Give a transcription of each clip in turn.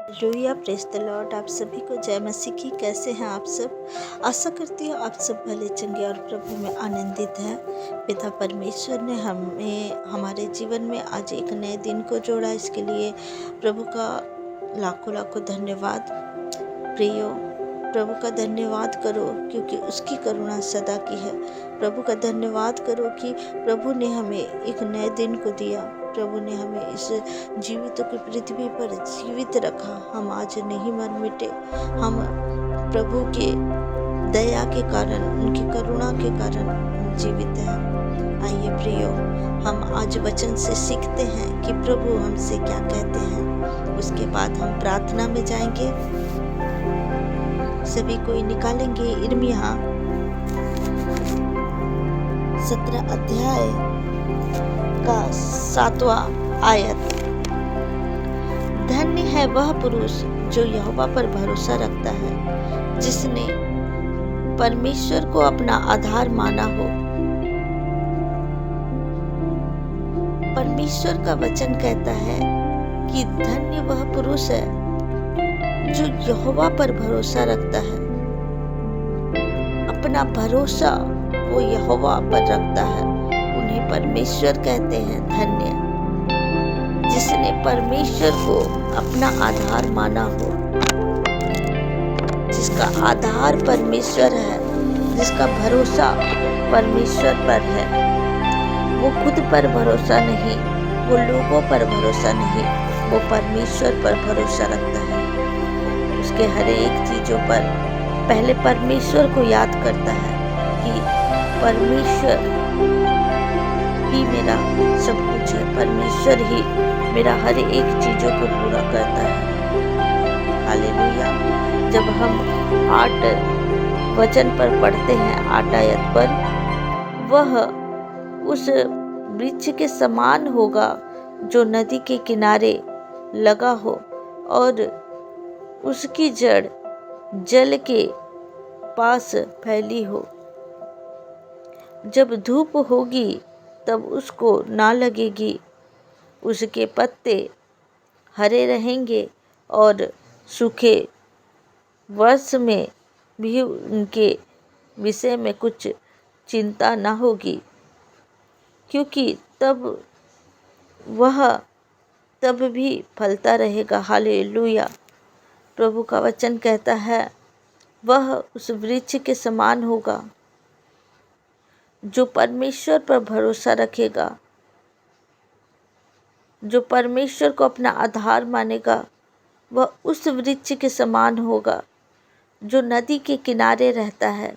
Hallelujah, praise the Lord. आप सभी को जय मसीह की। कैसे हैं आप सब? आशा करती हूँ आप सब भले चंगे और प्रभु में आनंदित हैं। पिता परमेश्वर ने हमें हमारे जीवन में आज एक नए दिन को जोड़ा, इसके लिए प्रभु का लाखों लाखों धन्यवाद। प्रियो, प्रभु का धन्यवाद करो क्योंकि उसकी करुणा सदा की है। प्रभु का धन्यवाद करो कि प्रभु ने हमें एक नए दिन को दिया। प्रभु ने हमें इस जीवितों की पृथ्वी पर जीवित रखा। हम आज नहीं मर मिटे। हम प्रभु के दया के कारण, उनकी करुणा के कारण जीवित हैं। आइए प्रियो, हम आज वचन से सीखते हैं कि प्रभु हमसे क्या कहते हैं। उसके बाद हम प्रार्थना में जाएंगे। सभी कोई निकालेंगे यिर्मयाह 17 अध्याय का 7वां आयत। धन्य है वह पुरुष जो यहोवा पर भरोसा रखता है, जिसने परमेश्वर को अपना आधार माना हो। परमेश्वर का वचन कहता है कि धन्य वह पुरुष है जो यहोवा पर भरोसा रखता है। अपना भरोसा वो यहोवा पर रखता है। उन्हें परमेश्वर कहते हैं धन्य, जिसने परमेश्वर को अपना आधार माना हो, जिसका आधार परमेश्वर है, जिसका भरोसा परमेश्वर पर है। वो खुद पर भरोसा नहीं, वो लोगों पर भरोसा नहीं, वो परमेश्वर पर भरोसा रखता है। उसके हर एक चीजों पर पहले परमेश्वर को याद करता है कि परमेश्वर ही मेरा सब कुछ है, परमेश्वर ही मेरा हर एक चीजों को पूरा करता है। हालेलुया। जब हम 8 वचन पर पढ़ते हैं, 8 आयत पर, वह उस वृक्ष के समान होगा जो नदी के किनारे लगा हो और उसकी जड़ जल के पास फैली हो। जब धूप होगी तब उसको ना लगेगी, उसके पत्ते हरे रहेंगे और सूखे वर्ष में भी उनके विषय में कुछ चिंता ना होगी, क्योंकि वह तब भी फलता रहेगा। हालेलुया। प्रभु का वचन कहता है वह उस वृक्ष के समान होगा जो परमेश्वर पर भरोसा रखेगा, जो परमेश्वर को अपना आधार मानेगा। वह उस वृक्ष के समान होगा जो नदी के किनारे रहता है,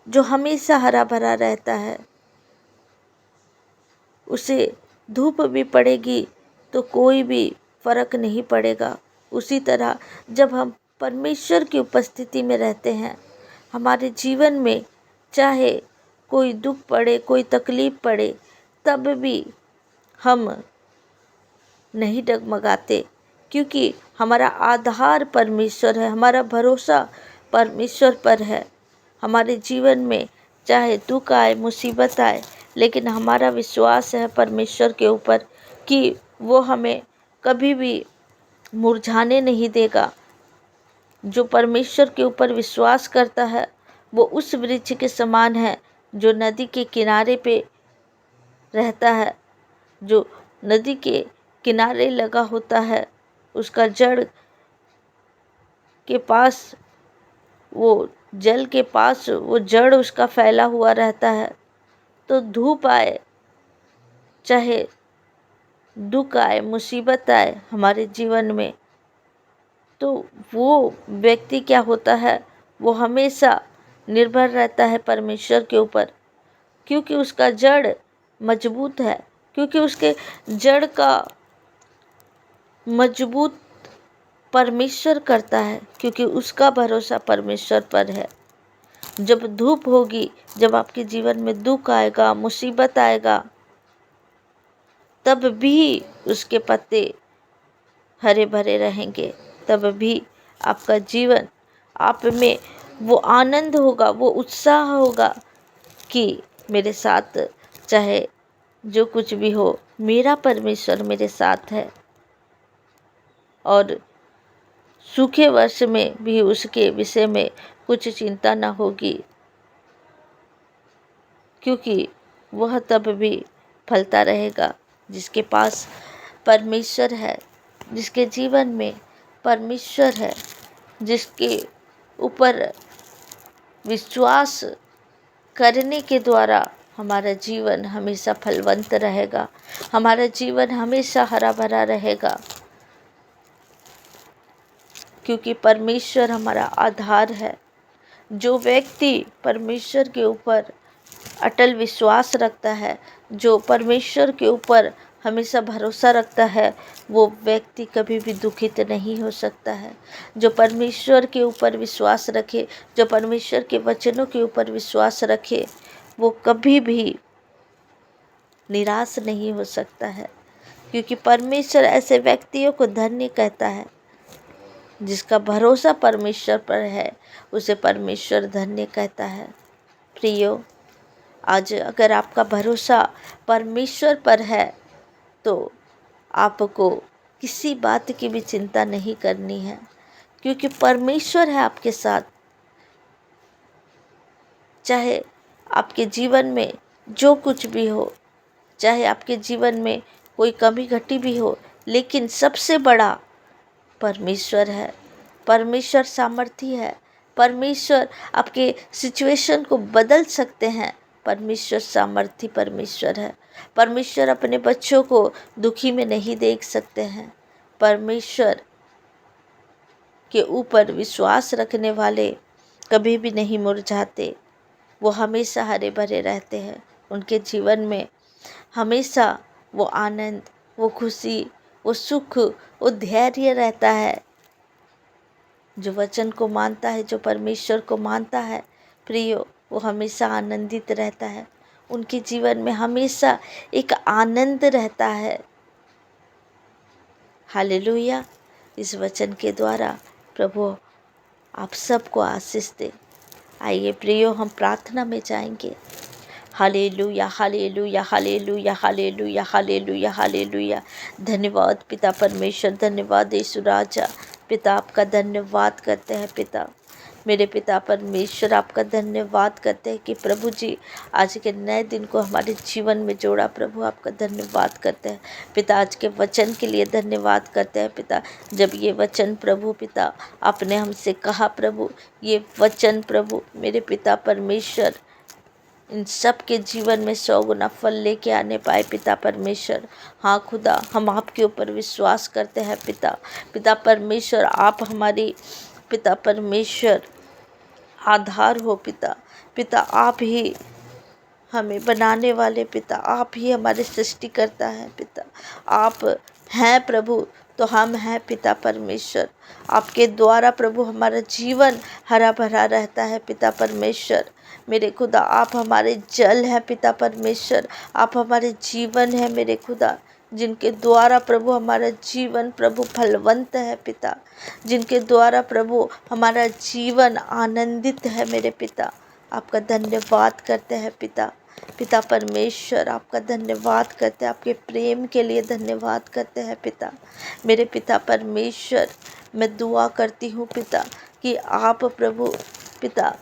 जो हमेशा हरा भरा रहता है। उसे धूप भी पड़ेगी तो कोई भी फर्क नहीं पड़ेगा। उसी तरह जब हम परमेश्वर की उपस्थिति में रहते हैं, हमारे जीवन में चाहे कोई दुख पड़े, कोई तकलीफ पड़े, तब भी हम नहीं डगमगाते, क्योंकि हमारा आधार परमेश्वर है, हमारा भरोसा परमेश्वर पर है। हमारे जीवन में चाहे दुख आए, मुसीबत आए, लेकिन हमारा विश्वास है परमेश्वर के ऊपर कि वो हमें कभी भी मुरझाने नहीं देगा। जो परमेश्वर के ऊपर विश्वास करता है वो उस वृक्ष के समान है जो नदी के किनारे पे रहता है, जो नदी के किनारे लगा होता है। उसका जड़ के पास, वो जल के पास वो जड़ उसका फैला हुआ रहता है। तो धूप आए, चाहे दुख आए, मुसीबत आए हमारे जीवन में, तो वो व्यक्ति क्या होता है, वो हमेशा निर्भर रहता है परमेश्वर के ऊपर, क्योंकि उसका जड़ मजबूत है, क्योंकि उसके जड़ का मजबूत परमेश्वर करता है, क्योंकि उसका भरोसा परमेश्वर पर है। जब धूप होगी, जब आपके जीवन में दुख आएगा, मुसीबत आएगा, तब भी उसके पत्ते हरे भरे रहेंगे, तब भी आपका जीवन, आप में वो आनंद होगा, वो उत्साह होगा कि मेरे साथ चाहे जो कुछ भी हो, मेरा परमेश्वर मेरे साथ है। और सूखे वर्ष में भी उसके विषय में कुछ चिंता न होगी, क्योंकि वह तब भी फलता रहेगा। जिसके पास परमेश्वर है, जिसके जीवन में परमेश्वर है, जिसके ऊपर विश्वास करने के द्वारा हमारा जीवन हमेशा फलवंत रहेगा, हमारा जीवन हमेशा हरा भरा रहेगा, क्योंकि परमेश्वर हमारा आधार है। जो व्यक्ति परमेश्वर के ऊपर अटल विश्वास रखता है, जो परमेश्वर के ऊपर हमेशा भरोसा रखता है, वो व्यक्ति कभी भी दुखित नहीं हो सकता है। जो परमेश्वर के ऊपर विश्वास रखे, जो परमेश्वर के वचनों के ऊपर विश्वास रखे, वो कभी भी निराश नहीं हो सकता है, क्योंकि परमेश्वर ऐसे व्यक्तियों को धन्य कहता है। जिसका भरोसा परमेश्वर पर है, उसे परमेश्वर धन्य कहता है। प्रियो, आज अगर आपका भरोसा परमेश्वर पर है तो आपको किसी बात की भी चिंता नहीं करनी है, क्योंकि परमेश्वर है आपके साथ। चाहे आपके जीवन में जो कुछ भी हो, चाहे आपके जीवन में कोई कमी घटी भी हो, लेकिन सबसे बड़ा परमेश्वर है। परमेश्वर सामर्थी है। परमेश्वर आपके सिचुएशन को बदल सकते हैं। परमेश्वर सामर्थी परमेश्वर है। परमेश्वर अपने बच्चों को दुखी में नहीं देख सकते हैं। परमेश्वर के ऊपर विश्वास रखने वाले कभी भी नहीं मुरझाते, वो हमेशा हरे भरे रहते हैं। उनके जीवन में हमेशा वो आनंद, वो खुशी, वो सुख, वो धैर्य रहता है। जो वचन को मानता है, जो परमेश्वर को मानता है, प्रियो, वो हमेशा आनंदित रहता है। उनके जीवन में हमेशा एक आनंद रहता है। हालेलुया। इस वचन के द्वारा प्रभु आप सबको आशीष दे। आइए प्रियो, हम प्रार्थना में जाएंगे। Hallelujah, hallelujah, hallelujah, hallelujah, hallelujah, hallelujah. धन्यवाद पिता परमेश्वर, धन्यवाद यीशु राजा। पिता, आपका धन्यवाद करते हैं। पिता, मेरे पिता परमेश्वर, आपका धन्यवाद करते हैं कि प्रभु जी आज के नए दिन को हमारे जीवन में जोड़ा। प्रभु, आपका धन्यवाद करते हैं। पिता, आज के वचन के लिए धन्यवाद करते हैं। पिता, जब ये वचन प्रभु पिता आपने हमसे कहा, प्रभु ये वचन प्रभु मेरे पिता परमेश्वर इन सब के जीवन में 100 गुना फल लेके आने पाए। पिता परमेश्वर, हाँ खुदा, हम आपके ऊपर विश्वास करते हैं। पिता परमेश्वर, आप हमारी पिता परमेश्वर आधार हो। पिता आप ही हमें बनाने वाले, पिता आप ही हमारे सृष्टिकर्ता हैं। पिता आप हैं प्रभु, तो हम हैं पिता परमेश्वर। आपके द्वारा प्रभु हमारा जीवन हरा भरा रहता है। पिता परमेश्वर, मेरे खुदा, आप हमारे जल हैं। पिता परमेश्वर, आप हमारे जीवन हैं मेरे खुदा, जिनके द्वारा प्रभु हमारा जीवन प्रभु फलवंत है। पिता, जिनके द्वारा प्रभु हमारा जीवन आनंदित है। मेरे पिता, आपका धन्यवाद करते हैं। पिता परमेश्वर, आपका धन्यवाद करते हैं। आपके प्रेम के लिए धन्यवाद करते हैं। पिता, मेरे पिता परमेश्वर, मैं दुआ करती हूँ पिता कि आप प्रभु पिता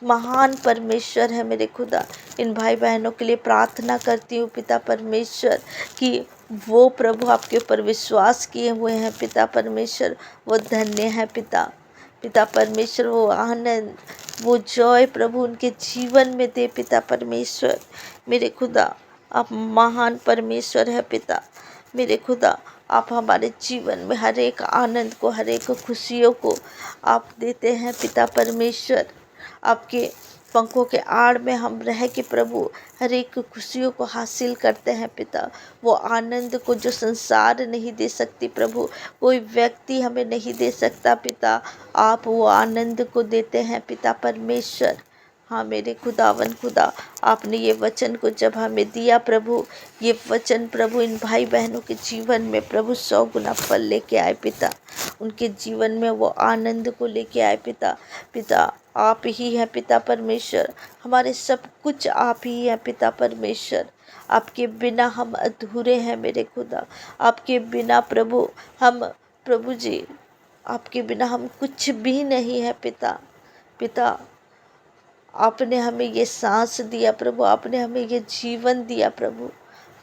महान परमेश्वर है मेरे खुदा। इन भाई बहनों के लिए प्रार्थना करती हूँ पिता परमेश्वर कि वो प्रभु आपके ऊपर विश्वास किए हुए हैं। पिता परमेश्वर, वो धन्य है। पिता परमेश्वर, वो आनंद, वो जॉय प्रभु उनके जीवन में दे। पिता परमेश्वर, मेरे खुदा, आप महान परमेश्वर है। पिता मेरे खुदा, आप हमारे जीवन में हर एक आनंद को, हर एक खुशियों को आप देते हैं। पिता परमेश्वर, आपके पंखों के आड़ में हम रह के प्रभु हर एक खुशियों को हासिल करते हैं। पिता, वो आनंद को जो संसार नहीं दे सकती प्रभु, कोई व्यक्ति हमें नहीं दे सकता। पिता, आप वो आनंद को देते हैं। पिता परमेश्वर, हाँ मेरे खुदावन खुदा, आपने ये वचन को जब हमें दिया प्रभु, ये वचन प्रभु इन भाई बहनों के जीवन में प्रभु 100 गुना फल लेके आए। पिता, उनके जीवन में वो आनंद को लेके आए। पिता आप ही हैं। पिता परमेश्वर, हमारे सब कुछ आप ही हैं। पिता परमेश्वर, आपके बिना हम अधूरे हैं मेरे खुदा। आपके बिना प्रभु हम प्रभु जी आपके बिना हम कुछ भी नहीं है पिता। पिता, आपने हमें ये सांस दिया प्रभु, आपने हमें ये जीवन दिया प्रभु।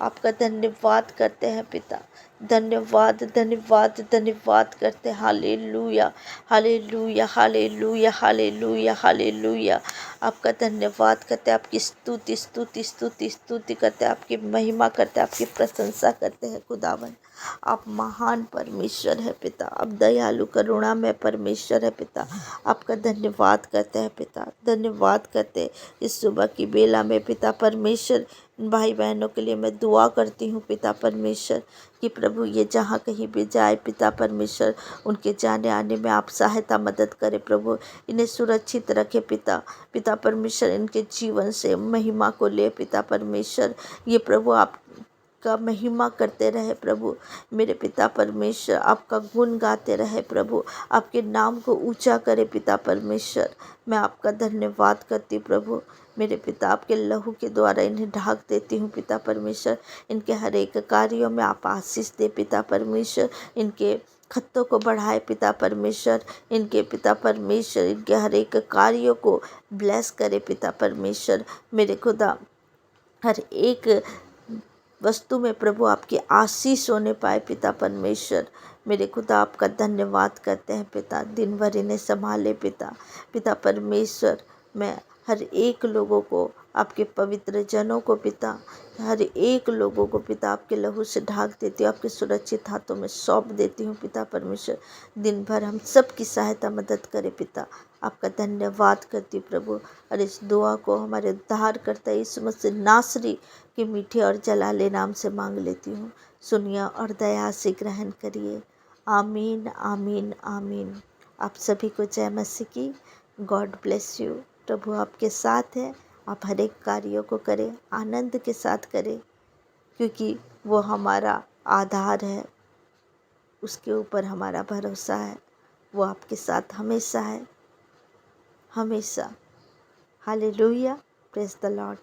आपका धन्यवाद करते हैं पिता। धन्यवाद धन्यवाद धन्यवाद करते हैं। Hallelujah hallelujah hallelujah hallelujah hallelujah. आपका धन्यवाद करते हैं, आपकी स्तुति स्तुति स्तुति स्तुति करते हैं, आपकी महिमा करते हैं, आपकी प्रशंसा करते हैं खुदावन। आप महान परमेश्वर है पिता, आप दयालु करुणा में परमेश्वर है पिता। आपका धन्यवाद करते हैं पिता, धन्यवाद करते हैं। इस सुबह की बेला में पिता परमेश्वर, भाई बहनों के लिए मैं दुआ करती हूँ पिता परमेश्वर कि प्रभु ये जहाँ कहीं भी जाए पिता परमेश्वर, उनके जाने आने में आप सहायता मदद करें प्रभु। इन्हें सुरक्षित रखे पिता। पिता परमेश्वर इनके जीवन से महिमा को ले पिता परमेश्वर। ये प्रभु आप का महिमा करते रहे प्रभु। मेरे पिता परमेश्वर आपका गुण गाते रहे प्रभु, आपके नाम को ऊंचा करे पिता परमेश्वर। मैं आपका धन्यवाद करती प्रभु। मेरे पिता, आपके लहू के द्वारा इन्हें ढाक देती हूँ पिता परमेश्वर। इनके हर एक कार्यों में आप आशीष दे पिता परमेश्वर। इनके खत्तों को बढ़ाए पिता परमेश्वर। इनके पिता परमेश्वर इनके हर एक कार्यों को ब्लेस करे पिता परमेश्वर। मेरे खुदा, हर एक वस्तु में प्रभु आपकी आशीष होने पाए पिता परमेश्वर। मेरे खुदा, आपका धन्यवाद करते हैं पिता। दिन भर इन्हें संभाले पिता। पिता परमेश्वर, मैं हर एक लोगों को, आपके पवित्र जनों को पिता, हर एक लोगों को पिता आपके लहू से ढाक देती हूँ, आपके सुरक्षित हाथों में सौंप देती हूँ पिता परमेश्वर। दिन भर हम सब की सहायता मदद करे पिता। आपका धन्यवाद करती प्रभु। और इस दुआ को हमारे उद्धार करता यीशु मसीह नासरी के मीठे और जलाले नाम से मांग लेती हूँ। सुनिए और दया से ग्रहण करिए। आमीन आमीन आमीन। आप सभी को जय मसीह की। God bless you. प्रभु आपके साथ है। आप हर एक कार्यों को करें, आनंद के साथ करें, क्योंकि वो हमारा आधार है, उसके ऊपर हमारा भरोसा है। वो आपके साथ हमेशा है, हमेशा। हालेलुया। Praise the Lord.